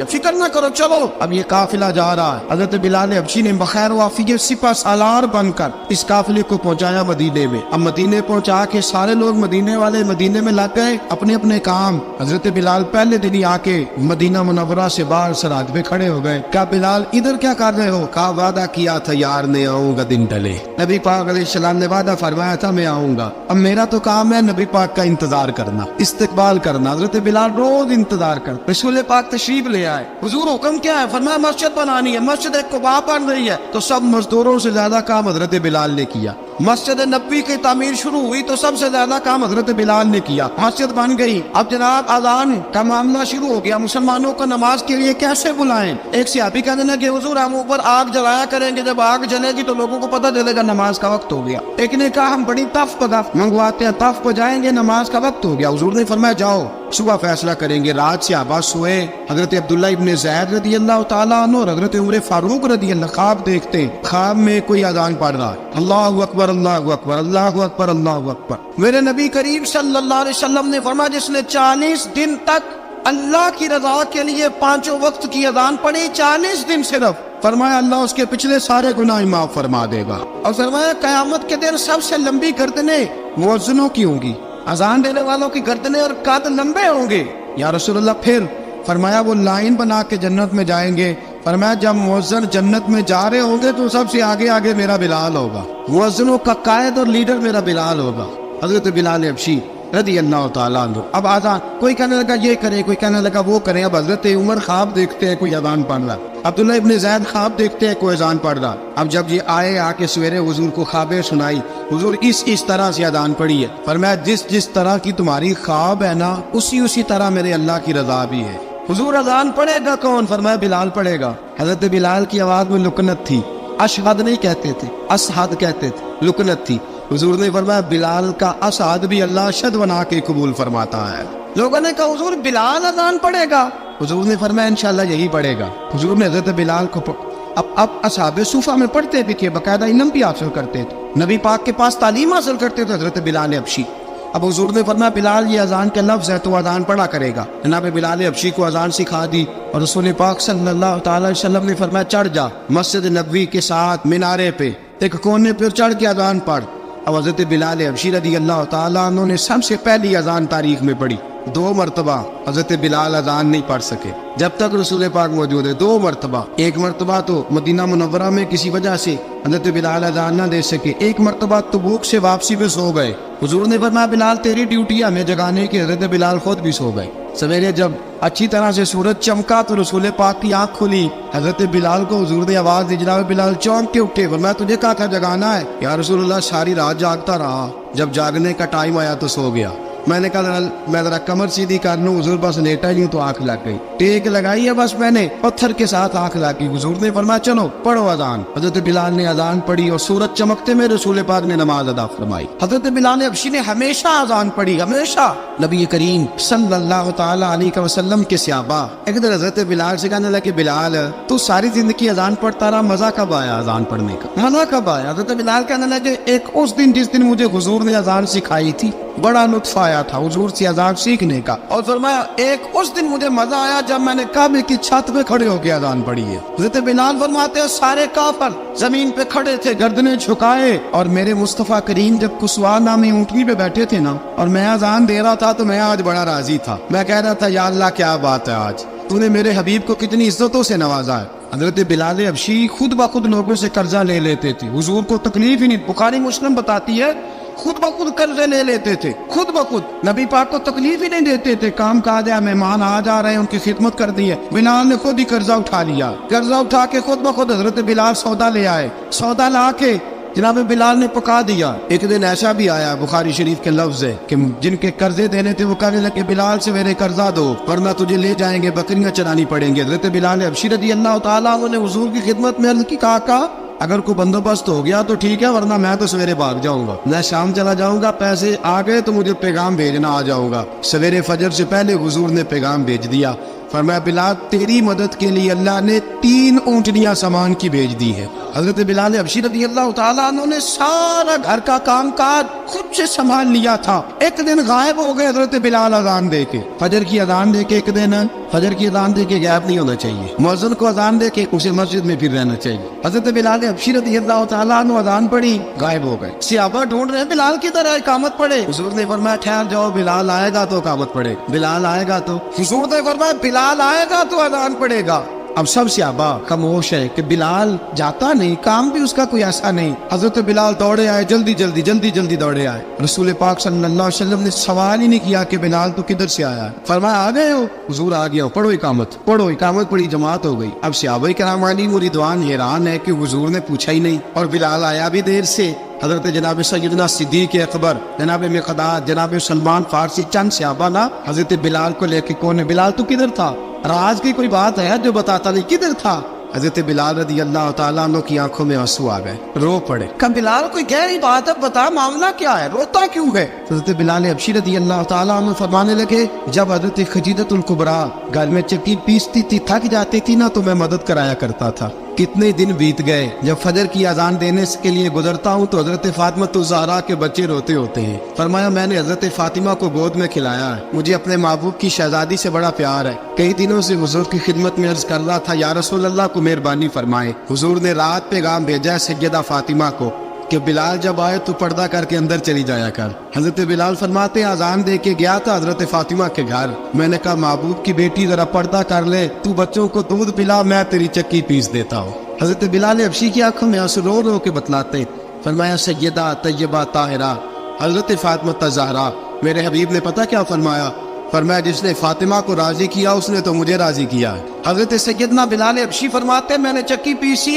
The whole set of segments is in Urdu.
فکر نہ کرو چلو اب یہ قافلہ جا رہا ہے. حضرت بلال حبشی نے بخیر وافی سپہ سالار بن کر اس قافلے کو پہنچایا مدینے میں. اب مدینے پہنچا کے سارے لوگ مدینے والے مدینے میں لگ گئے اپنے اپنے کام. حضرت بلال پہلے دن ہی آ کے مدینہ منورہ سے باہر سرحد پہ کھڑے ہو گئے. کہا بلال ادھر کیا کر رہے ہو؟ کہا وعدہ کیا تھا یار نے آؤں گا دن ڈلے. نبی پاک علیہ السلام نے وعدہ فرمایا تھا میں آؤں گا. اب میرا تو کام ہے نبی پاک کا انتظار کرنا، استقبال کرنا. حضرت بلال روز انتظار کر. رسول پاک تشریف لے آئے. حضور حکم کیا ہے؟ فرمایا مسجد بنانی ہے. مسجد ایک قباء بن رہی ہے. تو سب مزدوروں سے زیادہ کام حضرت بلال نے کیا. مسجد نبوی کی تعمیر شروع ہوئی تو سب سے زیادہ کام حضرت بلال نے کیا. مسجد بن گئی. اب جناب اذان کا معاملہ شروع ہو گیا. مسلمانوں کو نماز کے لیے کیسے بلائیں؟ ایک صحابی کہنے لگے حضور ہم اوپر آگ جلایا کریں گے، جب آگ جلے گی تو لوگوں کو پتہ چلے گا نماز کا وقت ہو گیا. ایک نے کہا ہم بڑی تف منگواتے ہیں، تف کو جائیں گے، نماز کا وقت ہو گیا. حضور نے فرمایا جاؤ صبح فیصلہ کریں گے. رات صحابہ سوئے. حضرت عبداللہ ابن زید رضی اللہ تعالیٰ عنہ اور حضرت عمر فاروق رضی اللہ خواب دیکھتے. خواب میں کوئی اذان پڑھ رہا ہے، اللہ اکبر اللہ اکبر اللہ اکبر اللہ اکبر. میرے نبی کریم صلی اللہ علیہ وسلم نے فرمایا جس نے 40 دن تک اللہ کی رضا کے لیے 5 وقت کی اذان پڑھی، 40 دن صرف، فرمایا اللہ اس کے پچھلے سارے گناہ معاف فرما دے گا. اور فرمایا قیامت کے دن سب سے لمبی گردنیں مؤذنوں کی ہوں گی، اذان دینے والوں کی گردنیں اور قد لمبے ہوں گے. یا رسول اللہ پھر؟ فرمایا وہ لائن بنا کے جنت میں جائیں گے. فرمایا جب مؤذن جنت میں جا رہے ہوں گے تو سب سے آگے آگے میرا بلال ہوگا، مؤذنوں کا قائد اور لیڈر میرا بلال ہوگا، حضرت بلال حبشی رضی اللہ تعالیٰ عنہ. اب آذان کوئی کہنے لگا یہ کرے، کوئی کہنے لگا وہ کرے. اب حضرت عمر خواب دیکھتے ہیں کوئی اذان پڑھ رہا، عبداللہ ابن زید خواب دیکھتے ہیں کوئی اذان پڑھ رہا. اب جب یہ آئے آ کے سویرے حضور کو خوابیں سنائی. حضور اس طرح سے اذان پڑھی ہے. فرمایا جس طرح کی تمہاری خواب ہے نا اسی طرح میرے اللہ کی رضا بھی ہے. حضور اذان پڑھے گا کون؟ فرمایا بلال پڑھے گا. حضرت بلال کی آواز میں لکنت تھی. اشہد نہیں کہتے تھے، اسحد کہتے تھے، لکنت تھی. حضور نے فرمایا بلال کا اسعد بھی اللہ اشہد بنا کے قبول فرماتا ہے. لوگوں نے کہا حضور بلال اذان پڑھے گا؟ حضور نے فرمایا انشاءاللہ یہی پڑھے گا. حضور نے حضرت بلال کو اب اصحاب صوفہ میں پڑھتے بھی تھے، باقاعدہ علم بھی حاصل کرتے تھے، نبی پاک کے پاس تعلیم حاصل کرتے تھے حضرت بلال حبشی. اب حضور نے فرمایا بلال یہ اذان کے لفظ ہے تو اذان پڑھا کرے گا. جناب بلال حبشی کو اذان سکھا دی اور رسول پاک صلی اللہ تعالی علیہ وسلم نے فرمایا چڑھ جا مسجد نبوی کے ساتھ مینارے پہ ایک کونے پہ چڑھ کے اذان پڑھ. اب حضرت بلال حبشی رضی اللہ تعالیٰ عنہ نے سب سے پہلی اذان تاریخ میں پڑھی. 2 مرتبہ حضرت بلال اذان نہیں پڑھ سکے جب تک رسول پاک موجود ہے. 2 مرتبہ. ایک مرتبہ تو مدینہ منورہ میں کسی وجہ سے حضرت بلال اذان نہ دے سکے. ایک مرتبہ تبوک سے واپسی پہ سو گئے. حضور نے فرمایا بلال تیری ڈیوٹی ہے ہمیں جگانے کی. حضرت بلال خود بھی سو گئے. سویرے جب اچھی طرح سے سورج چمکا تو رسول پاک کی آنکھ کھلی. حضرت بلال کو حضور نے آواز دی. جناب بلال چونک کے اٹھے. فرمایا تجھے کہا تھا جگانا ہے. یا رسول اللہ ساری رات جاگتا رہا، جب جاگنے کا ٹائم آیا تو سو گیا. میں نے کہا میں ذرا کمر سیدھی کر لوں. حضور بس لیٹا ہی تو آنکھ لگ گئی. ٹیک لگائی ہے بس میں نے، پتھر کے ساتھ آنکھ لگ گئی. حضور نے فرمایا چلو پڑھو اذان. حضرت بلال نے اذان پڑھی اور سورج چمکتے میں رسول پاک نے نماز ادا فرمائی. حضرت بلال حبشی نے ہمیشہ اذان پڑھی، ہمیشہ. نبی کریم صلی اللہ تعالی علیہ وسلم کے صحابہ ایک دن حضرت بلال سے کہنے لگے بلال تو ساری زندگی اذان پڑھتا رہا، مزہ کب آیا اذان پڑھنے کا؟ مزہ کب آیا؟ حضرت بلال کہنے لگے ایک اس دن جس دن مجھے حضور نے اذان سکھائی تھی بڑا لطف آیا تھا حضور سے اذان سیکھنے کا. اور فرمایا ایک اس دن مجھے مزہ آیا جب میں نے کعبے کی چھت پہ کھڑے ہو کے اذان پڑھی ہے. حضرت بلال فرماتے ہیں سارے کافر زمین پہ کھڑے تھے گردنیں جھکائے، اور میرے مصطفیٰ کریم جب کسوا نامی اونٹنی پہ بیٹھے تھے نا اور میں اذان دے رہا تھا تو میں آج بڑا راضی تھا. میں کہہ رہا تھا یا اللہ کیا بات ہے، آج تو نے میرے حبیب کو کتنی عزتوں سے نوازا ہے. حضرت بلال حبشی خود بخود لوگوں سے قرضہ لے لیتے تھے. حضور کو تکلیف ہی نہیں. بخاری مسلم بتاتی ہے خود بخود قرضے لے لیتے تھے، خود بخود. نبی پاک کو تکلیف ہی نہیں دیتے تھے. کام کاج ہے، مہمان آ جا رہے ہیں ان کی خدمت کر دی ہے. بلال نے خود ہی قرضہ اٹھا لیا. قرضہ اٹھا کے خود بخود حضرت بلال سودا لے آئے. سودا لا کے جناب بلال نے پکا دیا. ایک دن ایسا بھی آیا بخاری شریف کے لفظ ہے کہ جن کے قرضے دینے تھے وہ کہنے لگے بلال سے میرے قرضہ دو ورنہ تجھے لے جائیں گے، بکریاں چرانی پڑیں گے. حضرت بلال حبشی رضی اللہ تعالیٰ عنہ نے حضور کی خدمت میں عرض کی کہا اگر کوئی بندوبست ہو گیا تو ٹھیک ہے ورنہ میں تو سویرے بھاگ جاؤں گا، میں شام چلا جاؤں گا، پیسے آ گئے تو مجھے پیغام بھیجنا آ جاؤں گا. سویرے فجر سے پہلے حضور نے پیغام بھیج دیا. فرمایا بلال تیری مدد کے لیے اللہ نے 3 اونٹنیاں سامان کی بھیج دی ہے۔ حضرت بلال حبشی رضی اللہ تعالیٰ عنہ نے سارا گھر کا کام کاج خود سے سنبھال لیا تھا۔ ایک دن غائب ہو گئے حضرت بلال اذان دے کے، فجر کی اذان دے کے، ایک دن فجر کی اذان دے کے غائب نہیں ہونا چاہیے، مؤذن کو اذان دے کے اسے مسجد میں پھر رہنا چاہیے۔ حضرت بلال حبشی رضی اللہ تعالیٰ عنہ اذان پڑھی، غائب ہو گئے۔ صحابہ ڈھونڈ رہے ہیں بلال کی طرح اقامت پڑھے، حضور نے فرمایا ٹھہر جاؤ، بلال آئے گا تو اقامت پڑھے، بلال آئے گا تو، حضور نے فرمایا بلال آئے گا تو اذان پڑھے گا۔ اب سب صحابہ خاموش ہے کہ بلال جاتا نہیں، کام بھی اس کا کوئی ایسا نہیں۔ حضرت بلال دوڑے آئے، جلدی دوڑے آئے۔ رسول پاک صلی اللہ علیہ وسلم نے سوال ہی نہیں کیا کہ بلال تو کدھر سے آیا ہے، فرمایا آ گئے ہو؟ حضور آ گیا ہوں، پڑھو اقامت پڑھی، جماعت ہو گئی۔ اب صحابہ کرام علیہ رضوان حیران ہے کہ حضور نے پوچھا ہی نہیں اور بلال آیا بھی دیر سے۔ حضرت جناب سیدنا صدیق اکبر، جناب مقداد، جناب سلمان فارسی، چند صحابہ نا حضرت بلال کو لے کے کون ہے بلال تو کدھر تھا؟ راز کی کوئی بات ہے جو بتاتا نہیں، کدھر تھا؟ حضرت بلال رضی اللہ تعالیٰ عنہ کی آنکھوں میں آنسو آ گئے، رو پڑے۔ کہ بلال کوئی گہری بات ہے، بتا معاملہ کیا ہے، روتا کیوں ہے؟ حضرت بلال حبشی رضی اللہ تعالیٰ عنہ فرمانے لگے جب حضرت خدیجہ الکبریٰ گھر میں چکی پیستی تھی، تھک جاتی تھی نا تو میں مدد کرایا کرتا تھا۔ کتنے دن بیت گئے، جب فجر کی اذان دینے کے لیے گزرتا ہوں تو حضرت فاطمہ الزہرا کے بچے روتے ہوتے ہیں۔ فرمایا میں نے حضرت فاطمہ کو گود میں کھلایا ہے، مجھے اپنے محبوب کی شہزادی سے بڑا پیار ہے۔ کئی دنوں سے حضور کی خدمت میں عرض کر رہا تھا یا رسول اللہ کو مہربانی فرمائے۔ حضور نے رات پیغام بھیجا ہے سیدہ فاطمہ کو کہ بلال جب آئے تو پردہ کر کے اندر چلی جایا کر۔ حضرت بلال فرماتے اذان دے کے گیا تھا حضرت فاطمہ کے گھر، میں نے کہا محبوب کی بیٹی ذرا پردہ کر لے، تو بچوں کو دودھ پلا، میں تیری چکی پیس دیتا ہوں۔ حضرت بلال حبشی کی آنکھوں میں آنسو رو رو کے بتلاتے، فرمایا سیدہ طیبہ طاہرہ حضرت فاطمہ الزہرا، میرے حبیب نے پتہ کیا فرمایا؟ فرمایا جس نے فاطمہ کو راضی کیا اس نے تو مجھے راضی کیا۔ حضرت سیدنا بلال حبشی فرماتے میں نے چکی پیسی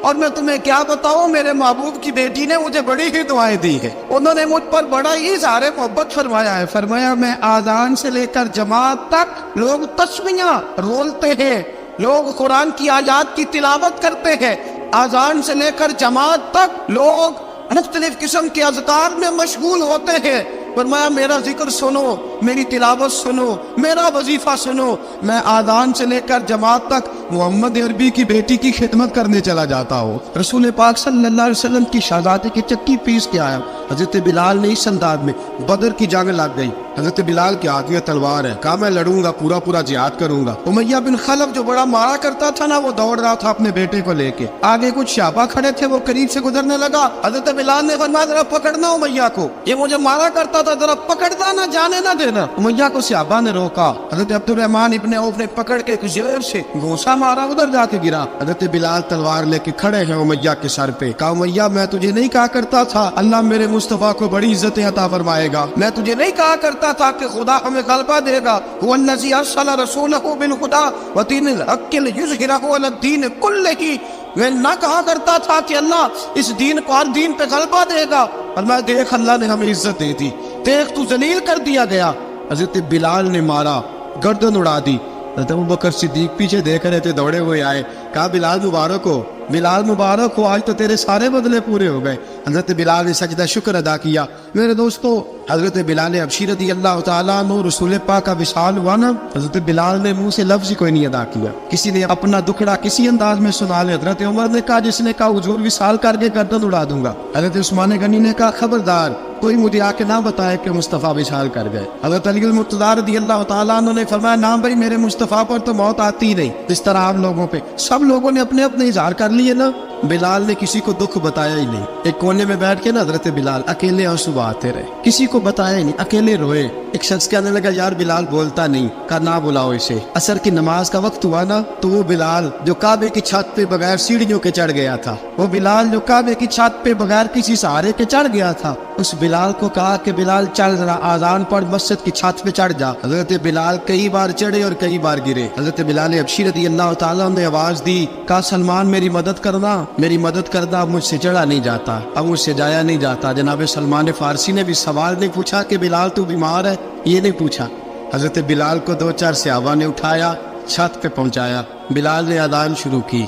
اور میں تمہیں کیا بتاؤں، میرے محبوب کی بیٹی نے مجھے بڑی ہی دعائیں دی ہیں، انہوں نے مجھ پر بڑا ہی اظہار محبت فرمایا ہے۔ فرمایا میں آذان سے لے کر جماعت تک لوگ تسمیاں رولتے ہیں، لوگ قرآن کی آیات کی تلاوت کرتے ہیں، آذان سے لے کر جماعت تک لوگ مختلف قسم کے اذکار میں مشغول ہوتے ہیں۔ فرمایا میرا ذکر سنو، میری تلاوت سنو، میرا وظیفہ سنو، میں آذان سے لے کر جماعت تک محمد عربی کی بیٹی کی خدمت کرنے چلا جاتا ہوں۔ رسول پاک صلی اللہ علیہ وسلم کی شہزادی کی چکی پیس کے آیا۔ حضرت بلال نے اس انداز میں، بدر کی جنگ لگ گئی، حضرت بلال کے ہاتھ میں تلوار ہے، کہا میں لڑوں گا، پورا جہاد کروں گا۔ امیہ بن خلف جو بڑا مارا کرتا تھا نا، وہ دوڑ رہا تھا اپنے بیٹے کو لے کے، آگے کچھ صحابہ کھڑے تھے، وہ قریب سے گزرنے لگا، حضرت بلال نے فرمایا ذرا پکڑنا امیہ کو، یہ مجھے مارا کرتا تھا، ذرا پکڑنا، نہ جانے نہ دینا۔ امیہ کو صحابہ نے روکا، حضرت عبد الرحمن ابن عوف نے پکڑ کے کچھ زور سے گھونسا مارا، ادھر جا کے گرا۔ حضرت بلال تلوار لے کے کھڑے ہیں امیہ کے سر پہ، کہا امیہ میں تجھے نہیں کہا کرتا تھا اللہ میرے مصطفیٰ کو بڑی عزت عطا فرمائے گا، میں تجھے نہیں کہا کرتا تھا کہ خدا ہمیں غلبہ دے گا، هو الذی ارسل رسولہ بالہدی ودین الحق لیظہرہ علی الدین کلہ، میں نہ کہا کرتا تھا کہ اللہ اس دین کو ہر دین پہ غلبہ دے گا، اور میں دیکھ اللہ نے ہمیں عزت دی تھی، دیکھ تو ذلیل کر دیا گیا۔ حضرت بلال نے مارا، گردن اڑا دی۔ حضرت ابوبکر صدیق پیچھے دیکھ رہے تھے، دوڑے ہوئے آئے، کہا بلال مبارک ہو، بلال مبارک ہو، آج تو تیرے سارے بدلے پورے ہو گئے۔ حضرت بلال نے سجدہ شکر ادا کیا۔ میرے دوستو، حضرت بلال حبشی رضی اللہ تعالیٰ عنہ رسول پاک کا وصال ہوا نا، حضرت بلال نے منہ سے لفظ ہی کوئی نہیں ادا کیا، کسی نے اپنا دکھڑا کسی انداز میں سنا لے۔ حضرت عمر نے کہا، جس نے کہا حضور وصال کر کے گردن اڑا دوں گا۔ حضرت عثمان غنی نے کہا خبردار کوئی مجھے آ کے نہ بتائے کہ مصطفیٰ وصال کر گئے۔ حضرت علی المرتضیٰ رضی اللہ تعالیٰ عنہ نے فرمایا نہ بھائی، میرے مصطفیٰ پر تو موت آتی ہی نہیں، اس طرح آپ لوگوں پہ سب لوگوں نے اپنے اپنے اظہار کر لیے نا، بلال نے کسی کو دکھ بتایا ہی نہیں۔ ایک کونے میں بیٹھ کے نا حضرت بلال اکیلے آنسو بہاتے رہے، کسی کو بتایا ہی نہیں، اکیلے روئے۔ ایک شخص کہنے لگا یار بلال بولتا نہیں، کہا نہ بلاؤ اسے۔ عصر کی نماز کا وقت ہوا نا، تو وہ بلال جو کعبے کی چھت پہ بغیر سیڑھیوں کے چڑھ گیا تھا، وہ بلال جو کعبے کی چھت پہ بغیر کسی سہارے کے چڑھ گیا تھا، اس بلال کو کہا کہ بلال چل ذرا آذان پڑھ، مسجد کی چھت پہ چڑھ جا۔ حضرت بلال کئی بار چڑھے اور کئی بار گرے۔ حضرت بلال حبشی رضی اللہ تعالیٰ نے آواز دی، کہا سلمان میری مدد کرنا، میری مدد کرنا، اب مجھ سے چڑھا نہیں جاتا، اب مجھ سے جایا نہیں جاتا۔ جناب سلمان فارسی نے بھی سوال نہیں پوچھا کہ بلال تو بیمار ہے، یہ نہیں پوچھا۔ حضرت بلال کو دو چار صحابہ نے اٹھایا، چھت پہ پہنچایا، بلال نے اذان شروع کی۔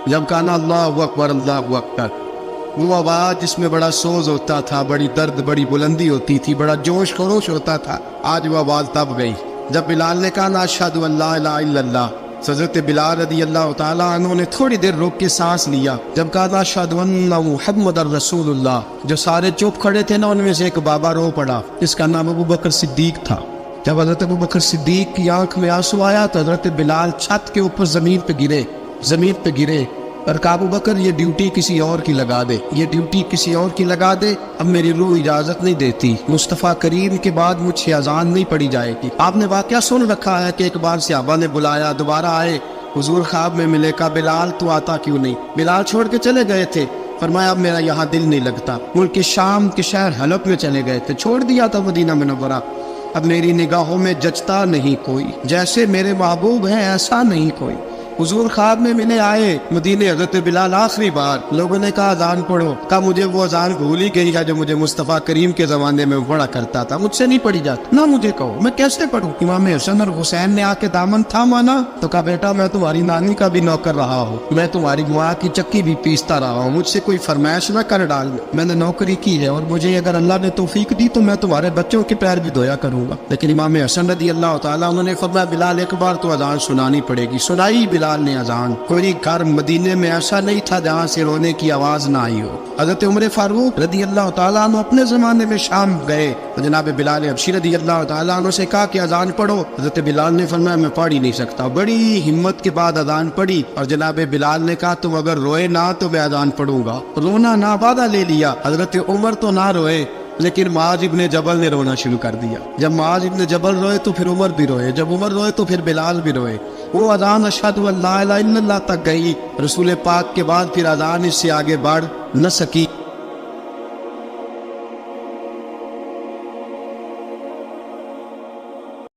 جب کہا اللہ اکبر اللہ اکبر، وہ آواز جس میں بڑا سوز ہوتا تھا، بڑی درد، بڑی بلندی ہوتی تھی، بڑا جوش خروش ہوتا تھا، آج وہ آواز دب گئی۔ جب بلال نے کہا نا اشہد ان لا الہ الا اللہ، حضرت بلال رضی اللہ تعالیٰ عنہ نے تھوڑی دیر روک کے سانس لیا. جب کہا نا اشہد ان محمد الرسول اللہ، جو سارے چپ کھڑے تھے نا ان میں سے ایک بابا رو پڑا، اس کا نام ابو بکر صدیق تھا. جب حضرت ابو بکر صدیق کی آنکھ میں آنسو آیا تو حضرت بلال چھت کے اوپر زمین پہ گرے اور کہا ابو بکر یہ ڈیوٹی کسی اور کی لگا دے، یہ ڈیوٹی کسی اور کی لگا دے، اب میری روح اجازت نہیں دیتی، مصطفیٰ کریم کے بعد مجھ سے اذان نہیں پڑھی جائے گی. آپ نے واقعہ سن رکھا ہے کہ ایک بار صحابہ نے بلایا، دوبارہ آئے، حضور خواب میں ملے، کہا بلال تو آتا کیوں نہیں؟ بلال چھوڑ کے چلے گئے تھے. فرمایا اب میرا یہاں دل نہیں لگتا. ملک شام کے شہر حلب میں چلے گئے تھے، چھوڑ دیا تھا مدینہ منورہ. اب میری نگاہوں میں جچتا نہیں کوئی، جیسے میرے محبوب ہیں ایسا نہیں کوئی. حضور خواب میں ملے، آئے مدینے، حضرت بلال آخری بار. لوگوں نے کہا اذان پڑھو، کہا مجھے وہ اذان بھول ہی گئی ہے جو مجھے مصطفیٰ کریم کے زمانے میں پڑھا کرتا تھا، مجھ سے نہیں پڑھی جاتی، نہ مجھے کہو، میں کیسے پڑھوں؟ امام حسن اور حسین نے آ کے دامن تھاما نا تو کہا بیٹا میں تمہاری نانی کا بھی نوکر رہا ہوں، میں تمہاری ماں کی چکی بھی پیستا رہا ہوں، مجھ سے کوئی فرمائش نہ کر ڈال، میں نے نوکری کی ہے اور مجھے اگر اللہ نے توفیق دی تو میں تمہارے بچوں کے پیر بھی دھویا کروں گا. لیکن امام حسن رضی اللہ تعالیٰ انہوں نے فرمایا بلال ایک بار تو اذان سنانی پڑے گی. سنائی بلال نے اذان. کوئی گھر مدینے میں ایسا نہیں تھا جہاں سے رونے کی آواز نہ آئی ہو. حضرت عمر فاروق رضی اللہ تعالیٰ عنہ اپنے زمانے میں شام گئے، جناب بلال حبشی رضی اللہ تعالیٰ عنہ سے کہا کہ اذان پڑھو. حضرت بلال نے فرمایا میں پڑھ ہی نہیں سکتا. بڑی ہمت کے بعد اذان پڑھی اور جناب بلال نے کہا تم اگر روئے نہ تو میں اذان پڑھوں گا. رونا نہ وعدہ لے لیا. حضرت عمر تو نہ روئے لیکن معاذ ابن جبل نے رونا شروع کر دیا. جب معاذ ابن جبل روئے تو پھر عمر بھی روئے، جب عمر روئے تو پھر بلال بھی روئے. وہ اذان اشہد ان لا الہ الا اللہ تک گئی. رسول پاک کے بعد پھر اذان اس سے آگے بڑھ نہ سکی.